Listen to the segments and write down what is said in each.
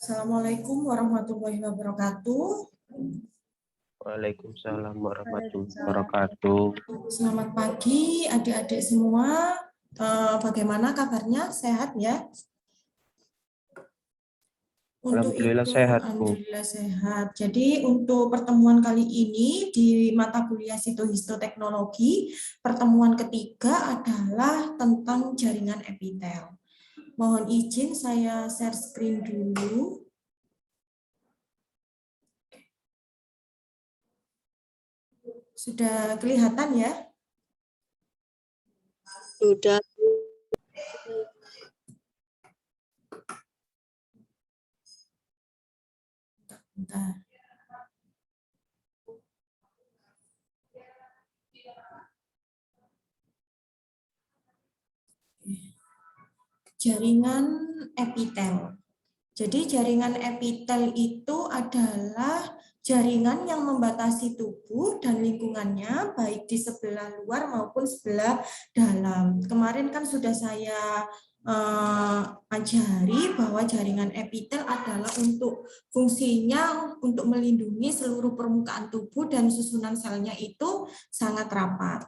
Assalamualaikum warahmatullahi wabarakatuh. Waalaikumsalam warahmatullahi wabarakatuh. Selamat pagi adik-adik semua. Bagaimana kabarnya? Sehat ya? Untuk Alhamdulillah itu, sehat, Bu. alhamdulillah sehat. Jadi untuk pertemuan kali ini di mata kuliah Sitohistoteknologi, pertemuan ketiga adalah tentang jaringan epitel. Mohon izin saya share screen dulu. Sudah kelihatan ya? Sudah. Bentar. Jaringan epitel. Jadi jaringan epitel itu adalah jaringan yang membatasi tubuh dan lingkungannya baik di sebelah luar maupun sebelah dalam. Kemarin kan sudah saya ajari bahwa jaringan epitel adalah untuk fungsinya untuk melindungi seluruh permukaan tubuh dan susunan selnya itu sangat rapat.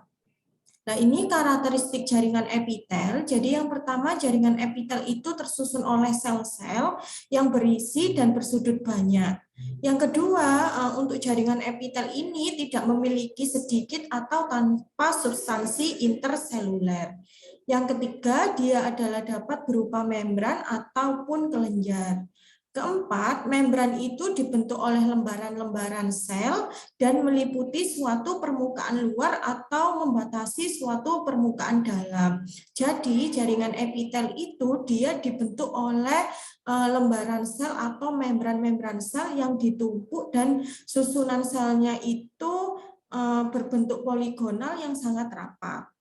Nah, ini karakteristik jaringan epitel. Jadi yang pertama, jaringan epitel itu tersusun oleh sel-sel yang berisi dan bersudut banyak. Yang kedua, untuk jaringan epitel ini tidak memiliki sedikit atau tanpa substansi interseluler. Yang ketiga, dia adalah dapat berupa membran ataupun kelenjar. Keempat, membran itu dibentuk oleh lembaran-lembaran sel dan meliputi suatu permukaan luar atau membatasi suatu permukaan dalam. Jadi, jaringan epitel itu dia dibentuk oleh lembaran sel atau membran-membran sel yang ditumpuk dan susunan selnya itu berbentuk poligonal yang sangat rapat.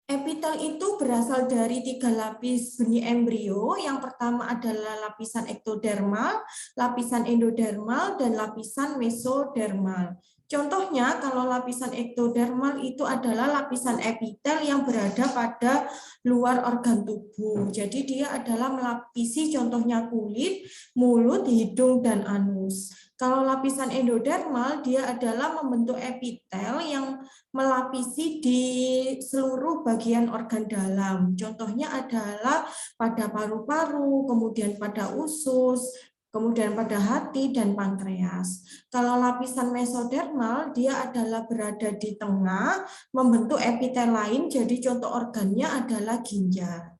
Epitel itu berasal dari 3 lapis benih embrio. Yang pertama adalah lapisan ektodermal, lapisan endodermal, dan lapisan mesodermal. Contohnya, kalau lapisan ektodermal itu adalah lapisan epitel yang berada pada luar organ tubuh. Jadi dia adalah melapisi contohnya kulit, mulut, hidung, dan anus. Kalau lapisan endodermal, dia adalah membentuk epitel yang melapisi di seluruh bagian organ dalam. Contohnya adalah pada paru-paru, kemudian pada usus, kemudian pada hati dan pankreas. Kalau lapisan mesodermal, dia adalah berada di tengah, membentuk epitel lain, jadi contoh organnya adalah ginjal.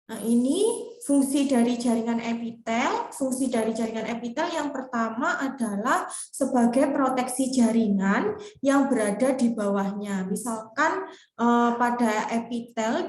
Nah, ini fungsi dari jaringan epitel. Fungsi dari jaringan epitel yang pertama adalah sebagai proteksi jaringan yang berada di bawahnya. Misalkan pada epitel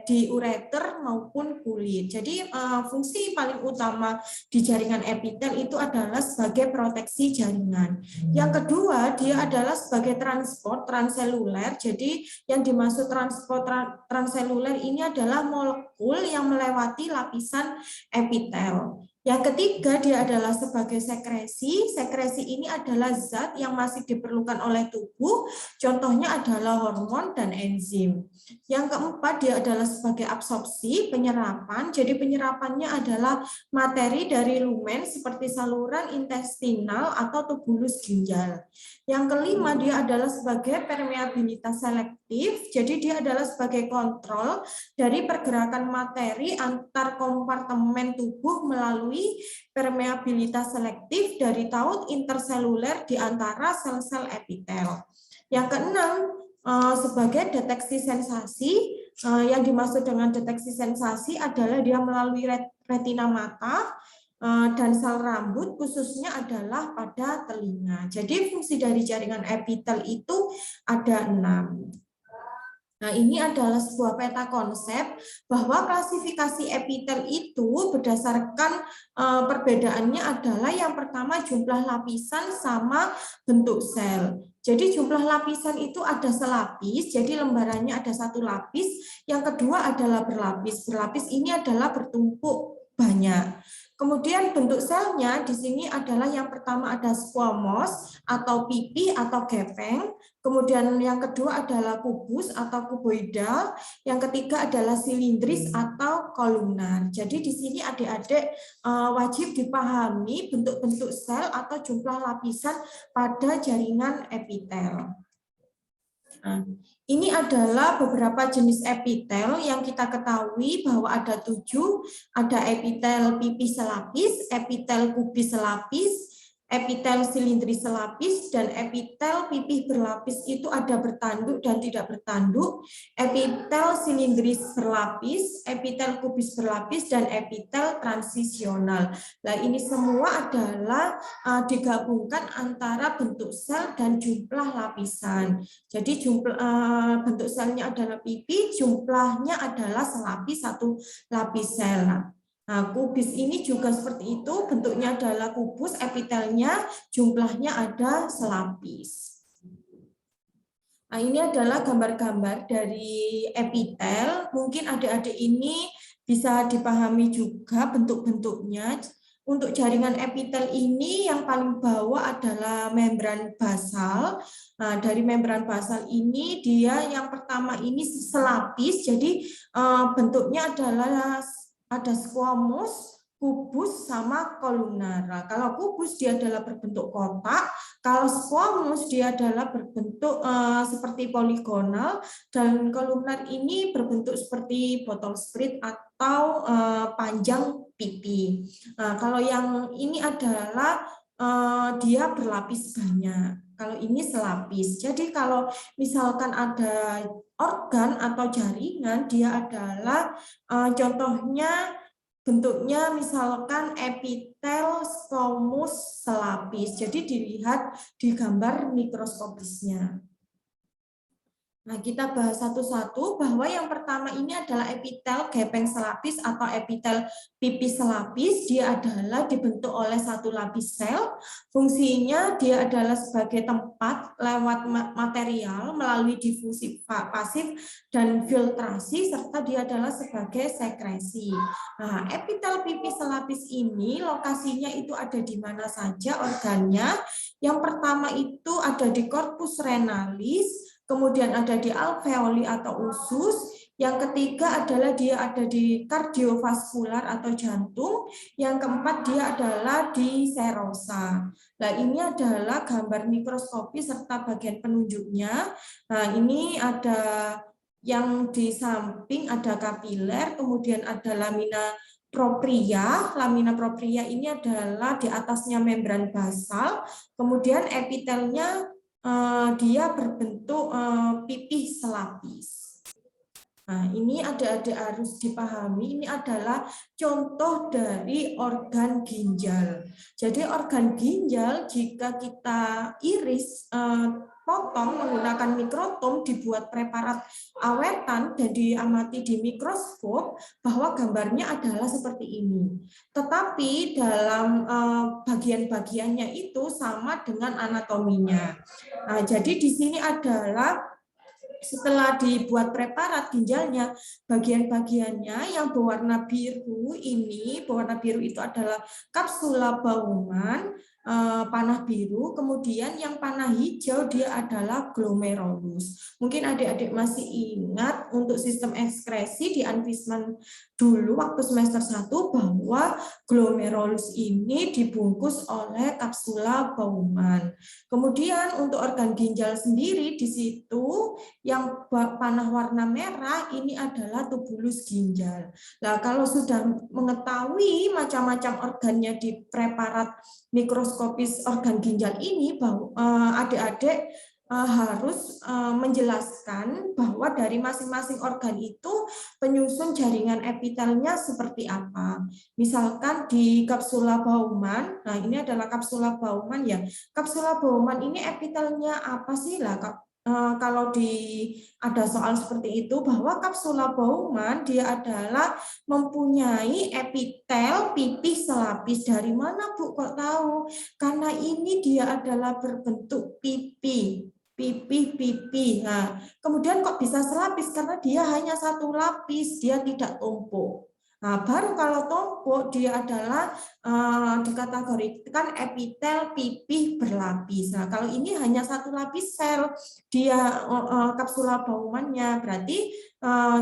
di ureter maupun kulit. Jadi fungsi paling utama di jaringan epitel itu adalah sebagai proteksi jaringan. Yang kedua, dia adalah sebagai transport transseluler. Jadi yang dimaksud transport transseluler ini adalah molekul yang melewati lapisan epitel. Yang ketiga, dia adalah sebagai sekresi. Sekresi ini adalah zat yang masih diperlukan oleh tubuh, contohnya adalah hormon dan enzim. Yang keempat, dia adalah sebagai absorpsi, penyerapan. Jadi penyerapannya adalah materi dari lumen seperti saluran intestinal atau tubulus ginjal. Yang kelima, dia adalah sebagai permeabilitas selektif. Jadi dia adalah sebagai kontrol dari pergerakan materi antar kompartemen tubuh melalui permeabilitas selektif dari taut interseluler di antara sel-sel epitel. Yang keenam, sebagai deteksi sensasi. Yang dimaksud dengan deteksi sensasi adalah dia melalui retina mata dan sel rambut, khususnya adalah pada telinga. Jadi fungsi dari jaringan epitel itu ada 6. Nah, ini adalah sebuah peta konsep bahwa klasifikasi epitel itu berdasarkan perbedaannya adalah yang pertama jumlah lapisan sama bentuk sel. Jadi jumlah lapisan itu ada selapis, jadi lembarannya ada 1 lapis. Yang kedua adalah berlapis. Berlapis ini adalah bertumpuk banyak. Kemudian bentuk selnya di sini adalah yang pertama ada squamous atau pipi atau gepeng. Kemudian yang kedua adalah kubus atau kuboidal. Yang ketiga adalah silindris atau kolumnar. Jadi di sini adik-adik wajib dipahami bentuk-bentuk sel atau jumlah lapisan pada jaringan epitel. Nah, ini adalah beberapa jenis epitel yang kita ketahui bahwa ada 7, ada epitel pipih selapis, epitel kubis selapis, epitel silindris selapis, dan epitel pipih berlapis itu ada bertanduk dan tidak bertanduk, epitel silindris berlapis, epitel kubis berlapis, dan epitel transisional. Nah, ini semua adalah digabungkan antara bentuk sel dan jumlah lapisan. Jadi bentuk selnya adalah pipih, jumlahnya adalah selapis 1 lapis sel. Nah, kubis ini juga seperti itu, bentuknya adalah kubus, epitelnya jumlahnya ada selapis. Nah, ini adalah gambar-gambar dari epitel. Mungkin adik-adik ini bisa dipahami juga bentuk-bentuknya. Untuk jaringan epitel ini yang paling bawah adalah membran basal. Nah, dari membran basal ini dia yang pertama ini selapis, jadi bentuknya adalah ada squamous, kubus, sama kolumnar. Kalau kubus dia adalah berbentuk kotak, kalau squamous dia adalah berbentuk seperti poligonal, dan kolumnar ini berbentuk seperti botol sprit atau panjang pipi. Nah, kalau yang ini adalah dia berlapis banyak. Kalau ini selapis. Jadi kalau misalkan ada organ atau jaringan, dia adalah contohnya bentuknya misalkan epitel squamous selapis. Jadi dilihat di gambar mikroskopisnya. Nah, kita bahas satu-satu bahwa yang pertama ini adalah epitel gepeng selapis atau epitel pipih selapis. Dia adalah dibentuk oleh 1 lapis sel. Fungsinya dia adalah sebagai tempat lewat material melalui difusi pasif dan filtrasi, serta dia adalah sebagai sekresi. Nah, epitel pipih selapis ini lokasinya itu ada di mana saja organnya. Yang pertama itu ada di corpus renalis, kemudian ada di alveoli atau usus. Yang ketiga adalah dia ada di kardiovaskular atau jantung. Yang keempat dia adalah di serosa. Nah, ini adalah gambar mikroskopi serta bagian penunjuknya. Nah, ini ada yang di samping ada kapiler, kemudian ada lamina propria. Lamina propria ini adalah di atasnya membran basal, kemudian epitelnya dia berbentuk pipih selapis. Nah, ini adik-adik harus dipahami, ini adalah contoh dari organ ginjal. Jadi organ ginjal jika kita iris, potong menggunakan mikrotom, dibuat preparat awetan dan diamati di mikroskop, bahwa gambarnya adalah seperti ini. Tetapi dalam bagian-bagiannya itu sama dengan anatominya. Nah, jadi di sini adalah setelah dibuat preparat ginjalnya, bagian-bagiannya yang berwarna biru ini, berwarna biru itu adalah kapsula Bowman, panah biru, kemudian yang panah hijau dia adalah glomerulus. Mungkin adik-adik masih ingat untuk sistem ekskresi di Anvisman dulu waktu semester 1 bahwa glomerulus ini dibungkus oleh kapsula Bowman. Kemudian untuk organ ginjal sendiri di situ yang panah warna merah ini adalah tubulus ginjal. Nah, kalau sudah mengetahui macam-macam organnya di preparat mikroskopis organ ginjal ini, bahwa adik-adik harus menjelaskan bahwa dari masing-masing organ itu penyusun jaringan epitelnya seperti apa. Misalkan di kapsula Bowman, nah ini adalah kapsula Bowman ya. Kapsula Bowman ini epitelnya apa sih lah? Kalau ada soal seperti itu, bahwa kapsula Bowman dia adalah mempunyai epitel pipih selapis. Dari mana Bu kok tahu? Karena ini dia adalah berbentuk pipih. Pipih. Nah, kemudian kok bisa selapis? Karena dia hanya 1 lapis, dia tidak tumpuk. Nah, baru kalau tumpuk dia adalah dikategorikan epitel pipih berlapis. Nah, kalau ini hanya satu lapis sel, dia kapsula baumannya. Berarti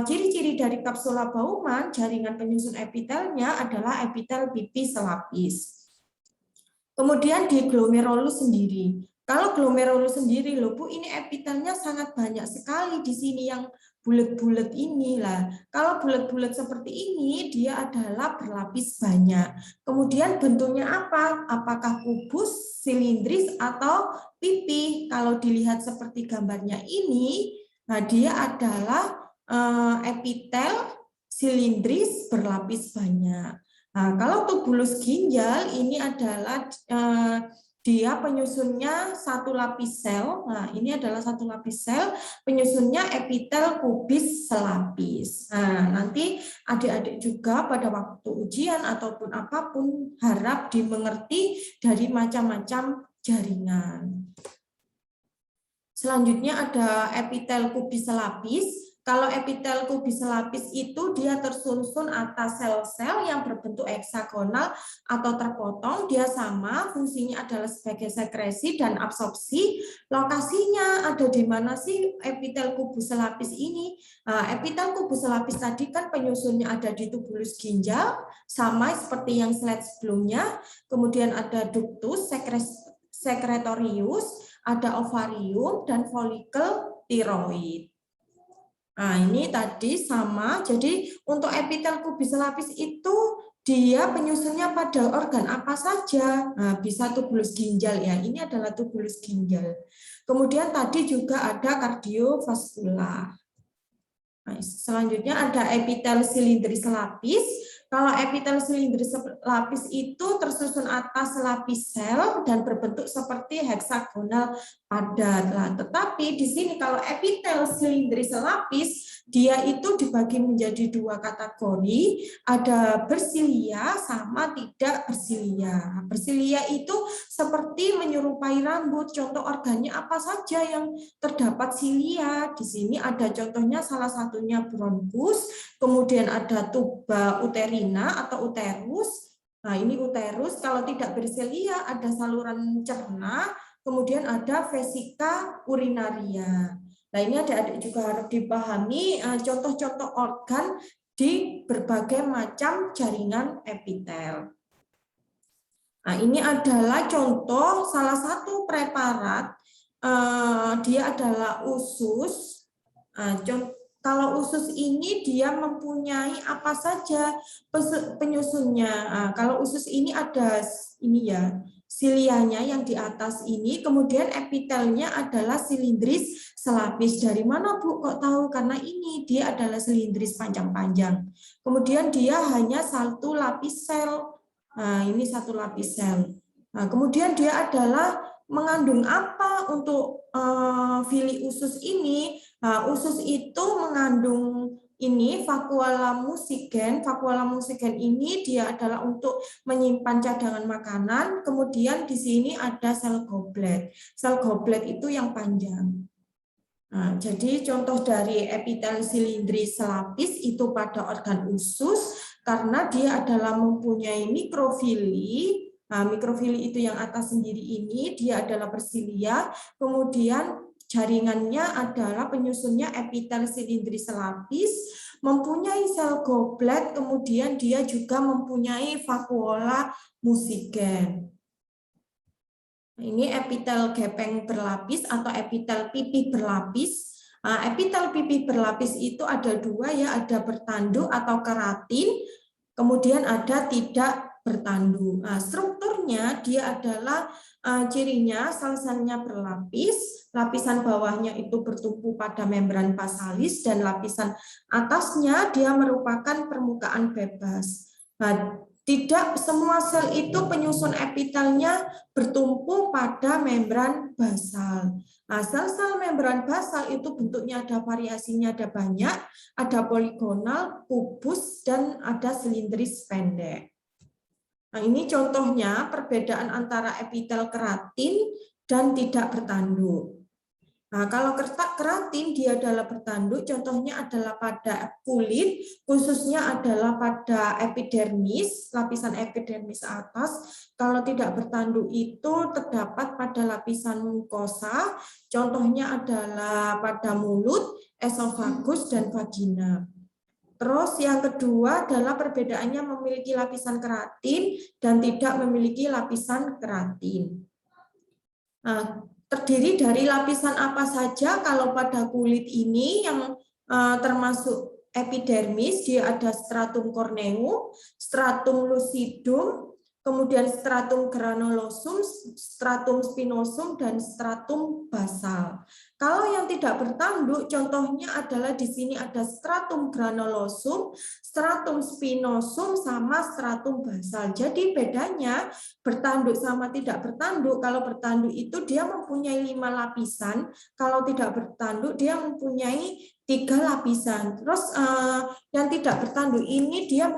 ciri-ciri dari kapsula bauman, jaringan penyusun epitelnya adalah epitel pipih selapis. Kemudian di glomerulus sendiri. Kalau glomerulus sendiri, loh Bu, ini epitelnya sangat banyak sekali di sini yang bulat-bulat ini lah. Kalau bulat-bulat seperti ini, dia adalah berlapis banyak. Kemudian bentuknya apa? Apakah kubus, silindris, atau pipih? Kalau dilihat seperti gambarnya ini, nah dia adalah epitel silindris berlapis banyak. Nah, kalau tubulus ginjal ini adalah dia penyusunnya satu lapis sel. Nah, ini adalah satu lapis sel, penyusunnya epitel kubis selapis. Nah, nanti adik-adik juga pada waktu ujian ataupun apapun harap dimengerti dari macam-macam jaringan. Selanjutnya ada epitel kubis selapis. Kalau epitel kubis selapis itu dia tersusun atas sel-sel yang berbentuk heksagonal atau terpotong. Dia sama, fungsinya adalah sebagai sekresi dan absorpsi. Lokasinya ada di mana sih epitel kubus selapis ini? Epitel kubus selapis tadi kan penyusunnya ada di tubulus ginjal, sama seperti yang slide sebelumnya. Kemudian ada ductus secretorius, ada ovarium, dan folikel tiroid. Nah, ini tadi sama. Jadi untuk epitel kubis selapis itu dia penyusunnya pada organ apa saja. Nah, bisa tubulus ginjal ya. Ini adalah tubulus ginjal. Kemudian tadi juga ada kardiovaskular. Nah, selanjutnya ada epitel silindris selapis. Kalau epitel silindris selapis itu tersusun atas lapis sel dan berbentuk seperti heksagonal padat. Nah, tetapi di sini kalau epitel silindris selapis dia itu dibagi menjadi dua kategori, ada bersilia sama tidak bersilia. Bersilia itu seperti menyerupai rambut. Contoh organnya apa saja yang terdapat silia? Di sini ada contohnya, salah satunya bronkus, kemudian ada tuba uterina atau uterus. Nah, ini uterus. Kalau tidak bersilia ada saluran cerna, kemudian ada vesika urinaria. Nah, ini adik-adik juga harus dipahami contoh-contoh organ di berbagai macam jaringan epitel. Nah, ini adalah contoh salah satu preparat, dia adalah usus. Kalau usus ini dia mempunyai apa saja penyusunnya. Kalau usus ini ada ini ya, silianya yang di atas ini, kemudian epitelnya adalah silindris selapis. Dari mana Bu kok tahu? Karena ini dia adalah silindris panjang-panjang. Kemudian dia hanya satu lapis sel. Nah, ini satu lapis sel. Nah, kemudian dia adalah mengandung apa untuk fili usus ini? Nah, usus itu mengandung ini vakuola musigen. Vakuola musigen ini dia adalah untuk menyimpan cadangan makanan. Kemudian di sini ada sel goblet. Sel goblet itu yang panjang. Nah, jadi contoh dari epitel silindris selapis itu pada organ usus karena dia adalah mempunyai mikrofili. Nah, mikrofili itu yang atas sendiri ini dia adalah bersilia. Kemudian jaringannya adalah penyusunnya epitel silindris selapis, mempunyai sel goblet, kemudian dia juga mempunyai vakuola musigen. Ini epitel gepeng berlapis atau epitel pipih berlapis. Epitel pipih berlapis itu ada dua ya, ada bertandu atau keratin, kemudian ada tidak bertandu. Strukturnya dia adalah cirinya sel-selnya berlapis, lapisan bawahnya itu bertumpu pada membran basalis dan lapisan atasnya dia merupakan permukaan bebas. Tidak semua sel itu penyusun epitelnya bertumpu pada membran basal. Nah, sel-sel membran basal itu bentuknya ada variasinya, ada banyak, ada poligonal, kubus, dan ada silindris pendek. Nah, ini contohnya perbedaan antara epitel keratin dan tidak bertanduk. Nah, kalau keratin dia adalah bertanduk, contohnya adalah pada kulit, khususnya adalah pada epidermis, lapisan epidermis atas. Kalau tidak bertanduk itu terdapat pada lapisan mukosa, contohnya adalah pada mulut, esofagus, dan vagina. Terus yang kedua adalah perbedaannya memiliki lapisan keratin dan tidak memiliki lapisan keratin. Nah, terdiri dari lapisan apa saja? Kalau pada kulit ini yang termasuk epidermis, dia ada stratum corneum, stratum lucidum, kemudian stratum granulosum, stratum spinosum, dan stratum basal. Kalau yang tidak bertanduk, contohnya adalah di sini ada stratum granulosum, stratum spinosum, sama stratum basal. Jadi bedanya bertanduk sama tidak bertanduk. Kalau bertanduk itu dia mempunyai 5 lapisan, kalau tidak bertanduk dia mempunyai 3 lapisan. Terus yang tidak bertanduk ini dia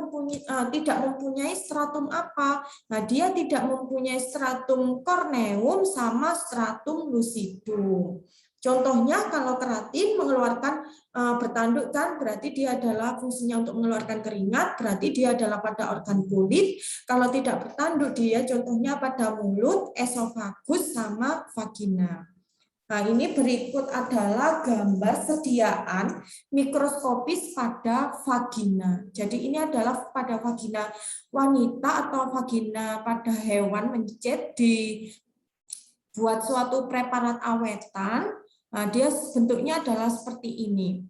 tidak mempunyai stratum apa? Nah, dia tidak mempunyai stratum corneum sama stratum lucidum. Contohnya kalau keratin mengeluarkan bertanduk kan berarti dia adalah fungsinya untuk mengeluarkan keringat, berarti dia adalah pada organ kulit. Kalau tidak bertanduk dia contohnya pada mulut, esofagus sama vagina. Nah, ini berikut adalah gambar sediaan mikroskopis pada vagina. Jadi ini adalah pada vagina wanita atau vagina pada hewan mencit dibuat suatu preparat awetan. Nah, dia bentuknya adalah seperti ini.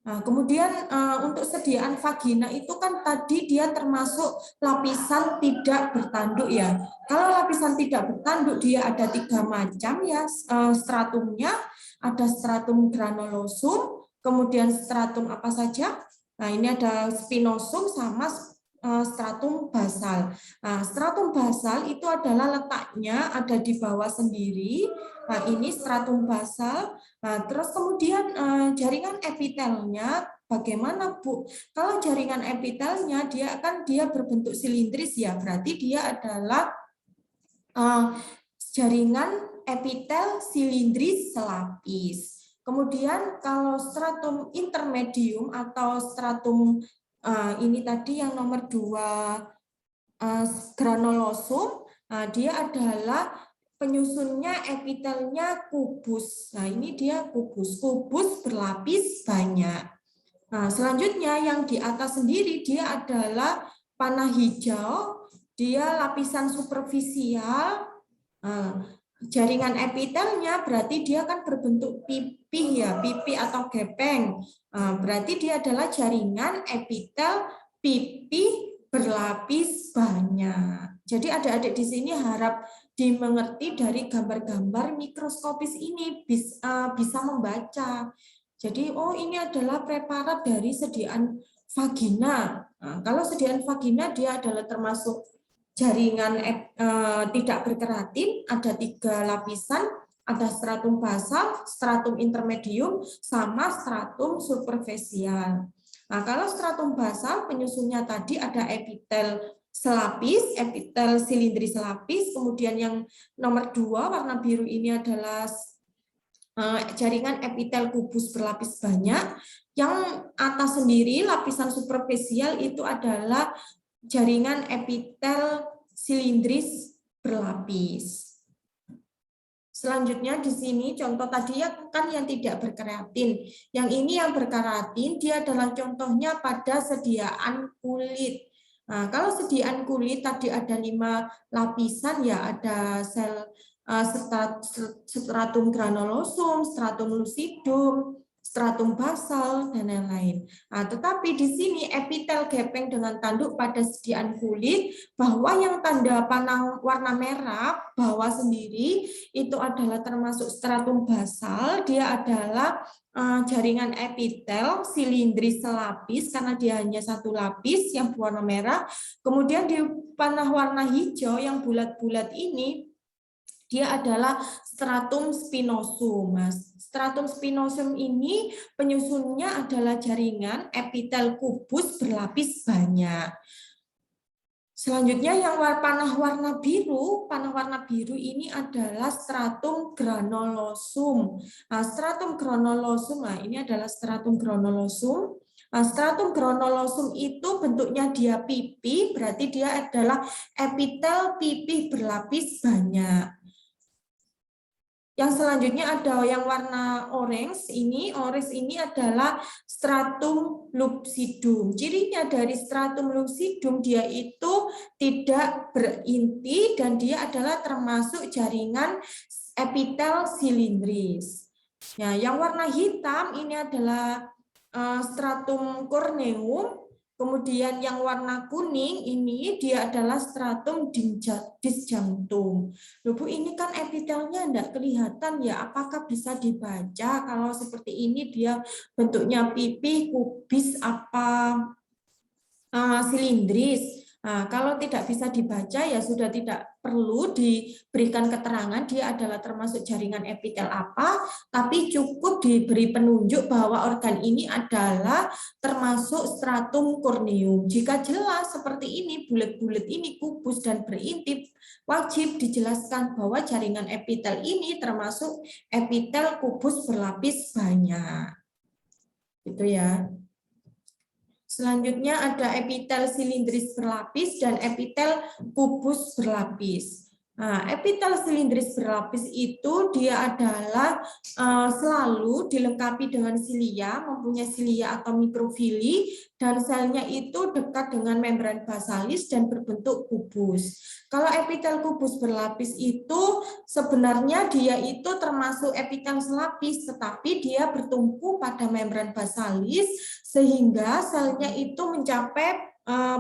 Nah, kemudian untuk sediaan vagina itu kan tadi dia termasuk lapisan tidak bertanduk ya. Kalau lapisan tidak bertanduk dia ada 3 macam ya stratumnya, ada stratum granulosum, kemudian stratum apa saja? Nah, ini ada spinosum sama stratum basal. Nah, stratum basal itu adalah letaknya ada di bawah sendiri. Nah, ini stratum basal. Nah, terus kemudian jaringan epitelnya bagaimana, Bu? Kalau jaringan epitelnya dia berbentuk silindris ya, berarti dia adalah jaringan epitel silindris selapis. Kemudian kalau stratum intermedium atau stratum ini tadi yang nomor 2 granulosum, dia adalah penyusunnya epitelnya kubus. Nah, ini dia kubus berlapis banyak. Nah, selanjutnya yang di atas sendiri dia adalah panah hijau, dia lapisan superficial. Jaringan epitelnya berarti dia kan berbentuk pipih ya, pipi atau gepeng. Berarti dia adalah jaringan epitel pipih berlapis banyak. Jadi adik-adik di sini harap dimengerti dari gambar-gambar mikroskopis ini bisa membaca. Jadi oh ini adalah preparat dari sediaan vagina. Nah, kalau sediaan vagina dia adalah termasuk jaringan tidak berkeratin, ada 3 lapisan, ada stratum basal, stratum intermedium, sama stratum superficial. Nah, kalau stratum basal penyusunnya tadi ada epitel selapis, epitel silindris selapis, kemudian yang nomor 2 warna biru ini adalah jaringan epitel kubus berlapis banyak. Yang atas sendiri lapisan superficial itu adalah jaringan epitel silindris berlapis. Selanjutnya di sini contoh tadi ya kan yang tidak berkeratin. Yang ini yang berkeratin dia adalah contohnya pada sediaan kulit. Nah, kalau sediaan kulit tadi ada 5 lapisan ya, ada sel stratum granulosum, stratum lucidum, stratum basal, dan lain-lain. Nah, tetapi di sini epitel gepeng dengan tanduk pada sediaan kulit, bahwa yang tanda panah warna merah bawah sendiri itu adalah termasuk stratum basal, dia adalah jaringan epitel silindris selapis karena dia hanya 1 lapis yang berwarna merah. Kemudian di panah warna hijau yang bulat-bulat ini dia adalah stratum spinosum. Stratum spinosum ini penyusunnya adalah jaringan epitel kubus berlapis banyak. Selanjutnya yang panah warna biru ini adalah stratum granulosa. Nah, stratum granulosa, nah ini adalah stratum granulosa. Nah, stratum granulosa itu bentuknya dia pipih, berarti dia adalah epitel pipih berlapis banyak. Yang selanjutnya ada yang warna orange ini adalah stratum lucidum. Cirinya dari stratum lucidum dia itu tidak berinti dan dia adalah termasuk jaringan epitel silindris. Nah, yang warna hitam ini adalah stratum corneum. Kemudian yang warna kuning ini dia adalah stratum disjunctum. Loh Bu, ini kan epitelnya enggak kelihatan ya, apakah bisa dibaca kalau seperti ini dia bentuknya pipih, kubis, apa silindris? Nah, kalau tidak bisa dibaca ya sudah tidak perlu diberikan keterangan dia adalah termasuk jaringan epitel apa, tapi cukup diberi penunjuk bahwa organ ini adalah termasuk stratum corneum. Jika jelas seperti ini, bulat-bulat ini kubus dan berintip, wajib dijelaskan bahwa jaringan epitel ini termasuk epitel kubus berlapis banyak. Gitu ya. Selanjutnya ada epitel silindris berlapis dan epitel kubus berlapis. Nah, epitel silindris berlapis itu dia adalah selalu dilengkapi dengan silia, mempunyai silia atau mikrofili, dan selnya itu dekat dengan membran basalis dan berbentuk kubus. Kalau epitel kubus berlapis itu sebenarnya dia itu termasuk epitel selapis, tetapi dia bertumpu pada membran basalis sehingga selnya itu mencapai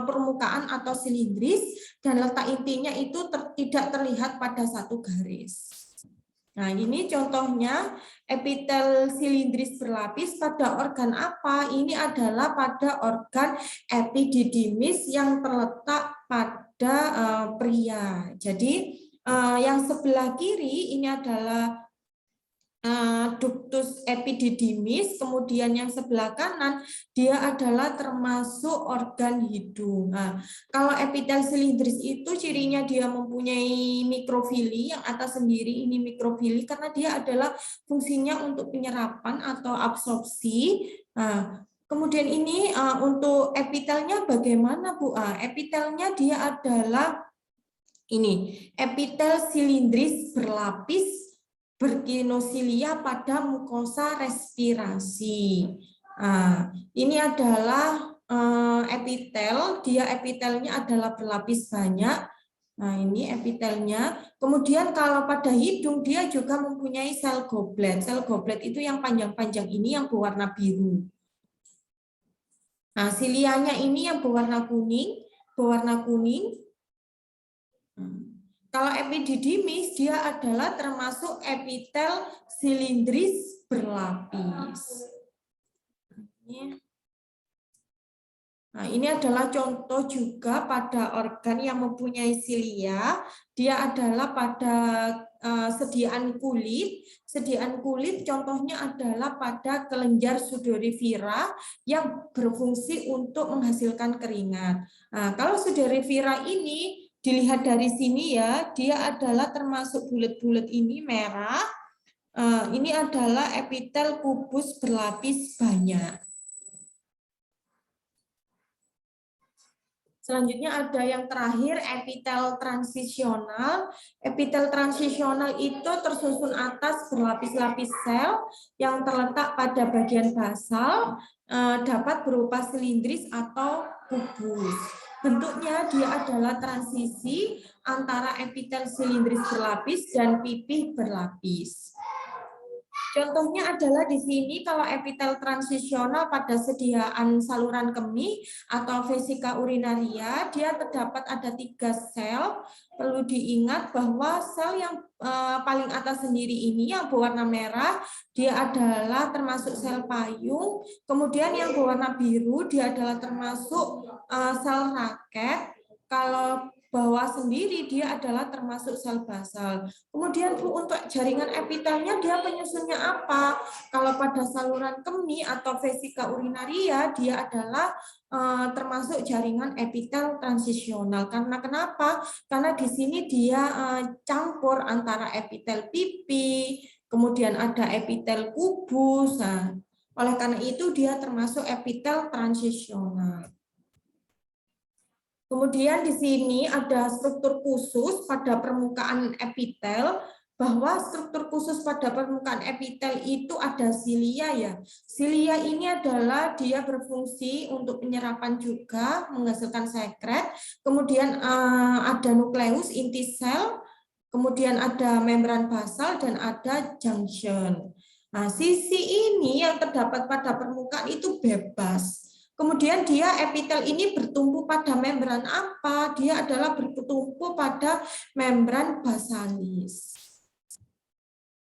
permukaan atau silindris dan letak intinya itu tidak terlihat pada satu garis. Nah, ini contohnya epitel silindris berlapis pada organ apa? Ini adalah pada organ epididymis yang terletak pada pria. Jadi yang sebelah kiri ini adalah ductus epididymis, kemudian yang sebelah kanan dia adalah termasuk organ hidung. Nah, kalau epitel silindris itu cirinya dia mempunyai mikrofili, yang atas sendiri ini mikrofili karena dia adalah fungsinya untuk penyerapan atau absorpsi. Nah, kemudian ini untuk epitelnya bagaimana Bu? Epitelnya dia adalah ini, epitel silindris berlapis berkinosilia pada mukosa respirasi. Nah, ini adalah epitel, dia epitelnya adalah berlapis banyak. Nah, ini epitelnya. Kemudian kalau pada hidung dia juga mempunyai sel goblet. Sel goblet itu yang panjang-panjang ini yang berwarna biru. Nah, silianya ini yang berwarna kuning, Kalau epididymis dia adalah termasuk epitel silindris berlapis. Nah, ini adalah contoh juga pada organ yang mempunyai silia. Dia adalah pada sediaan kulit. Sediaan kulit contohnya adalah pada kelenjar sudorifera yang berfungsi untuk menghasilkan keringat. Nah, kalau sudorifera ini dilihat dari sini ya, dia adalah termasuk bulat-bulat ini merah. Ini adalah epitel kubus berlapis banyak. Selanjutnya ada yang terakhir epitel transisional. Epitel transisional itu tersusun atas berlapis-lapis sel yang terletak pada bagian basal, dapat berupa silindris atau kubus. Bentuknya dia adalah transisi antara epitel silindris berlapis dan pipih berlapis. Contohnya adalah di sini kalau epitel transisional pada sediaan saluran kemih atau vesika urinaria, dia terdapat ada 3 sel. Perlu diingat bahwa sel yang paling atas sendiri ini yang berwarna merah, dia adalah termasuk sel payung. Kemudian yang berwarna biru, dia adalah termasuk sel raket. Kalau bawah sendiri dia adalah termasuk sel basal. Kemudian Bu, untuk jaringan epitelnya dia penyusunnya apa? Kalau pada saluran kemih atau vesika urinaria dia adalah termasuk jaringan epitel transisional. Karena kenapa? Karena di sini dia campur antara epitel pipi, kemudian ada epitel kubus. Nah, oleh karena itu dia termasuk epitel transisional. Kemudian di sini ada struktur khusus pada permukaan epitel, bahwa struktur khusus pada permukaan epitel itu ada silia ya. Silia ini adalah dia berfungsi untuk penyerapan juga, menghasilkan sekret. Kemudian ada nukleus inti sel, kemudian ada membran basal dan ada junction. Nah, sisi ini yang terdapat pada permukaan itu bebas. Kemudian dia epitel ini bertumpu pada membran apa? Dia adalah bertumpu pada membran basalis.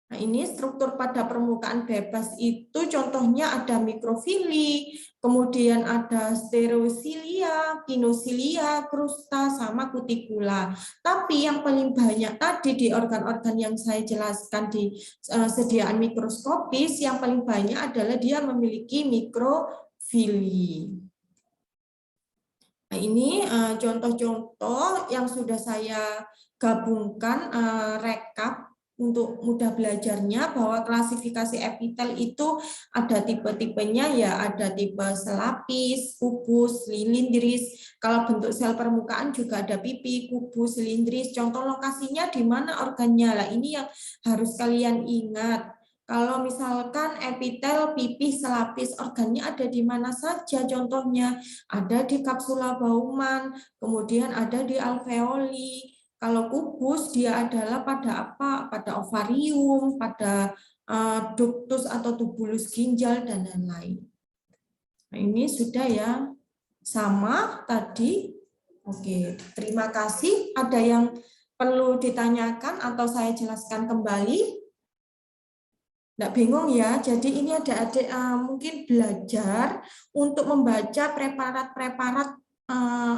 Nah, ini struktur pada permukaan bebas itu contohnya ada mikrofili, kemudian ada stereosilia, kinosilia, krusta, sama kutikula. Tapi yang paling banyak tadi di organ-organ yang saya jelaskan di sediaan mikroskopis, yang paling banyak adalah dia memiliki mikrofili. Nah, ini contoh-contoh yang sudah saya gabungkan rekap untuk mudah belajarnya, bahwa klasifikasi epitel itu ada tipe-tipenya ya, ada tipe selapis, kubus, silindris. Kalau bentuk sel permukaan juga ada pipi, kubus, silindris. Contoh lokasinya di mana organnya. Lah ini yang harus kalian ingat. Kalau misalkan epitel pipi selapis, organnya ada di mana saja contohnya? Ada di kapsula Bowman, kemudian ada di alveoli. Kalau kubus dia adalah pada apa? Pada ovarium, pada ductus atau tubulus ginjal dan lain-lain. Nah, ini sudah ya, sama tadi. Oke, terima kasih. Ada yang perlu ditanyakan atau saya jelaskan kembali? Nggak bingung ya, jadi ini adik-adik mungkin belajar untuk membaca preparat-preparat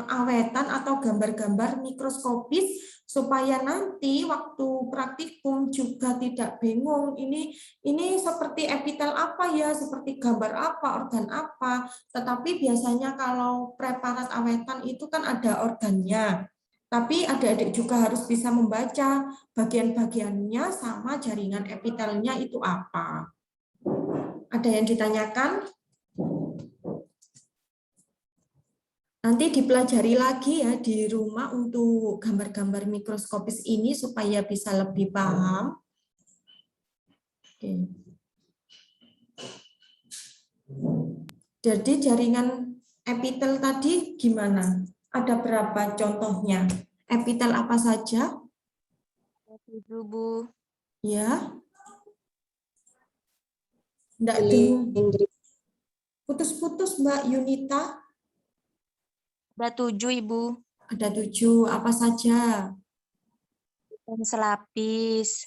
awetan atau gambar-gambar mikroskopis supaya nanti waktu praktikum juga tidak bingung. Ini seperti epitel apa ya, seperti gambar apa, organ apa. Tetapi biasanya kalau preparat awetan itu kan ada organnya. Tapi adik-adik juga harus bisa membaca bagian-bagiannya sama jaringan epitelnya itu apa. Ada yang ditanyakan? Nanti dipelajari lagi ya di rumah untuk gambar-gambar mikroskopis ini supaya bisa lebih paham. Oke. Jadi jaringan epitel tadi gimana? Ada berapa contohnya? Epitel apa saja? 7, Bu. Ya. Enggak dengar. Putus-putus Mbak Yunita. Ada 7, Ibu. Ada 7. Apa saja? Gepeng selapis.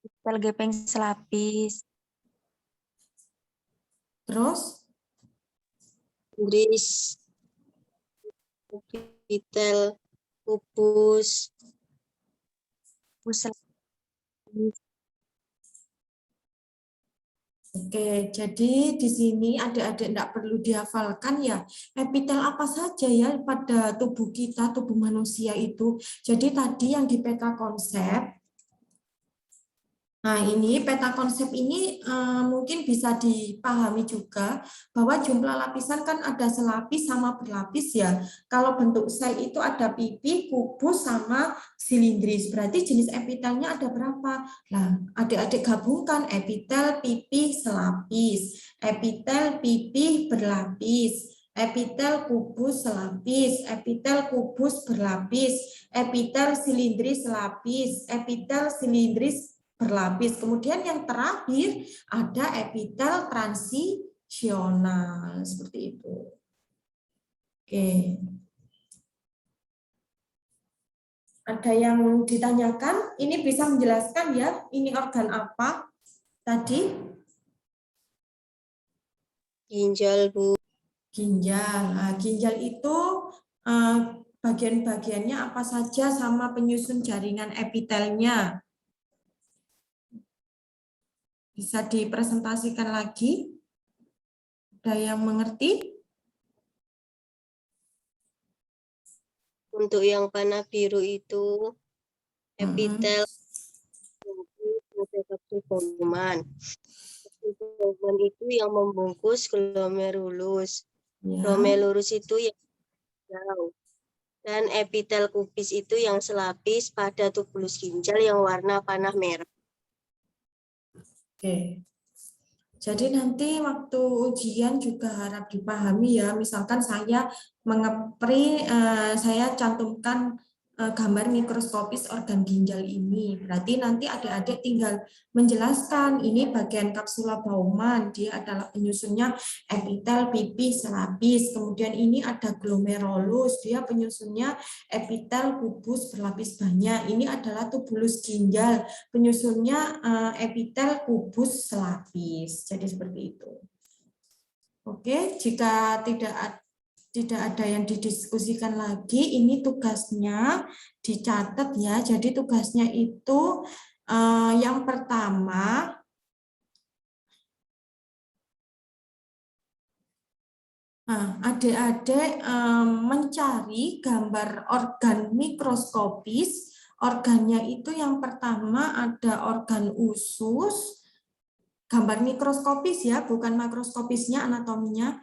Epitel gepeng selapis. Terus? Inggris, epitel, kubus, selapis. Oke, jadi di sini adik-adik tidak perlu dihafalkan ya, epitel apa saja ya pada tubuh kita, tubuh manusia itu. Jadi tadi yang di peta konsep, nah ini peta konsep ini mungkin bisa dipahami juga bahwa jumlah lapisan kan ada selapis sama berlapis ya. Kalau bentuk sel itu ada pipi, kubus, sama silindris. Berarti jenis epitelnya ada berapa? Nah, adik-adik gabungkan epitel, pipi, selapis, epitel, pipi, berlapis, epitel kubus selapis, epitel kubus berlapis, epitel silindris selapis, epitel silindris berlapis. Kemudian yang terakhir ada epitel transisional seperti itu. Oke. Ada yang ditanyakan? Ini bisa menjelaskan ya, ini organ apa tadi? ginjal, Bu. Ginjal. Nah, ginjal itu bagian-bagiannya apa saja sama penyusun jaringan epitelnya. Bisa dipresentasikan lagi? Ada yang mengerti? Untuk yang panah biru itu epitel kapsul bauman. Kapsul bauman itu yang membungkus glomerulus. Ya. Glomerulus itu yang hijau. Dan epitel kubis itu yang selapis pada tubulus ginjal yang warna panah merah. Oke. Jadi nanti waktu ujian juga harap dipahami ya. Misalkan saya saya cantumkan gambar mikroskopis organ ginjal ini. Berarti nanti adik-adik tinggal menjelaskan ini bagian kapsula Baumann, dia adalah penyusunnya epitel pipih selapis. Kemudian ini ada glomerulus, dia penyusunnya epitel kubus berlapis banyak. Ini adalah tubulus ginjal, penyusunnya epitel kubus selapis. Jadi seperti itu. Oke, jika tidak ada yang didiskusikan lagi, ini tugasnya dicatat ya. Jadi tugasnya itu yang pertama, adik-adik mencari gambar organ mikroskopis. Organnya itu yang pertama ada organ usus, gambar mikroskopis ya, bukan makroskopisnya, anatominya.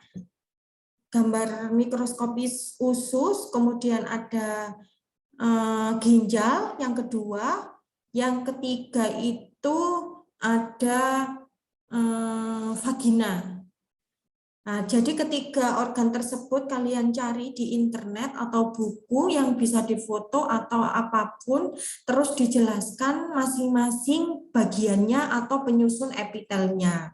Gambar mikroskopis usus, kemudian ada ginjal yang kedua, yang ketiga itu ada vagina. Nah, jadi ketiga organ tersebut kalian cari di internet atau buku yang bisa difoto atau apapun, terus dijelaskan masing-masing bagiannya atau penyusun epitelnya.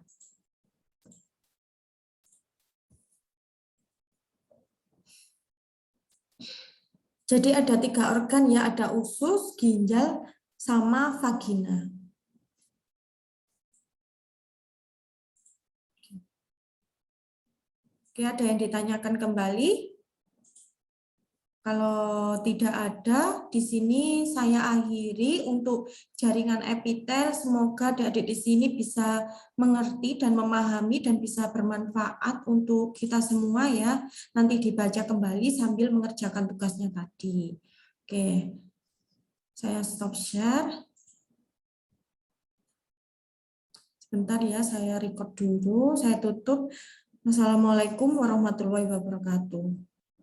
Jadi ada 3 organ ya, ada usus, ginjal, sama vagina. Oke, ada yang ditanyakan kembali? Kalau tidak ada, di sini saya akhiri untuk jaringan epitel. Semoga adik-adik di sini bisa mengerti dan memahami dan bisa bermanfaat untuk kita semua ya. Nanti dibaca kembali sambil mengerjakan tugasnya tadi. Oke, saya stop share. Sebentar ya, saya record dulu, saya tutup. Wassalamualaikum warahmatullahi wabarakatuh.